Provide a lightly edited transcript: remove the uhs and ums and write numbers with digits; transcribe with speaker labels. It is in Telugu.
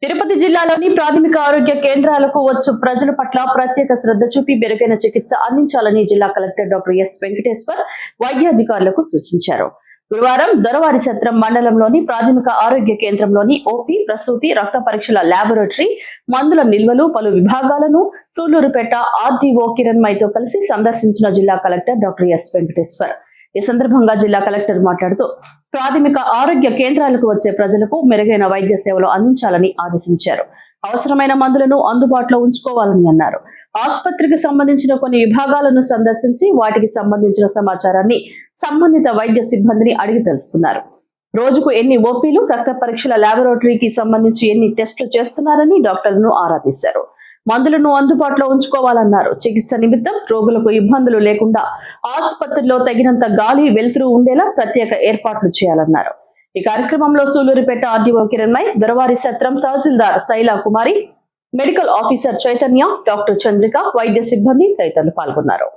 Speaker 1: తిరుపతి జిల్లాలోని ప్రాథమిక ఆరోగ్య కేంద్రాలకు వచ్చు ప్రజల పట్ల ప్రత్యేక శ్రద్ధ చూపి మెరుగైన చికిత్స అందించాలని జిల్లా కలెక్టర్ డాక్టర్ ఎస్ వెంకటేశ్వర్ వైద్యాధికారులకు సూచించారు. గురువారం దొరవారిసత్రం మండలంలోని ప్రాథమిక ఆరోగ్య కేంద్రంలోని ఓపీ, ప్రసూతి, రక్త పరీక్షల ల్యాబొరేటరీ, మందుల నిల్వలు, పలు విభాగాలను సూళ్లూరుపేట ఆర్డీఓ కిరణ్మయ్తో కలిసి సందర్శించిన జిల్లా కలెక్టర్ డాక్టర్ ఎస్ వెంకటేశ్వర్. ఈ సందర్భంగా జిల్లా కలెక్టర్ మాట్లాడుతూ ప్రాథమిక ఆరోగ్య కేంద్రాలకు వచ్చే ప్రజలకు మెరుగైన వైద్య సేవలు అందించాలని ఆదేశించారు. అవసరమైన మందులను అందుబాటులో ఉంచుకోవాలని అన్నారు. ఆసుపత్రికి సంబంధించిన కొన్ని విభాగాలను సందర్శించి వాటికి సంబంధించిన సమాచారాన్ని సంబంధిత వైద్య సిబ్బందిని అడిగి తెలుసుకున్నారు. రోజుకు ఎన్ని ఓపీలు, రక్త పరీక్షల ల్యాబొరేటరీకి సంబంధించి ఎన్ని టెస్టులు చేస్తున్నారని డాక్టర్లను ఆరా తీశారు. మందులను అందుబాటులో ఉంచుకోవాలన్నారు. చికిత్స నిమిత్తం రోగులకు ఇబ్బందులు లేకుండా ఆసుపత్రిలో తగినంత గాలి, వెలుతురు ఉండేలా ప్రత్యేక ఏర్పాట్లు చేయాలన్నారు. ఈ కార్యక్రమంలో సూళ్లూరుపేట ఆర్డీఓ కిరణ్మయ్, దొరవారిసత్రం తహసీల్దార్ Shaila Kumari, medical officer Chaitanya, doctor Chandrika, వైద్య సిబ్బంది తదితరులు పాల్గొన్నారు.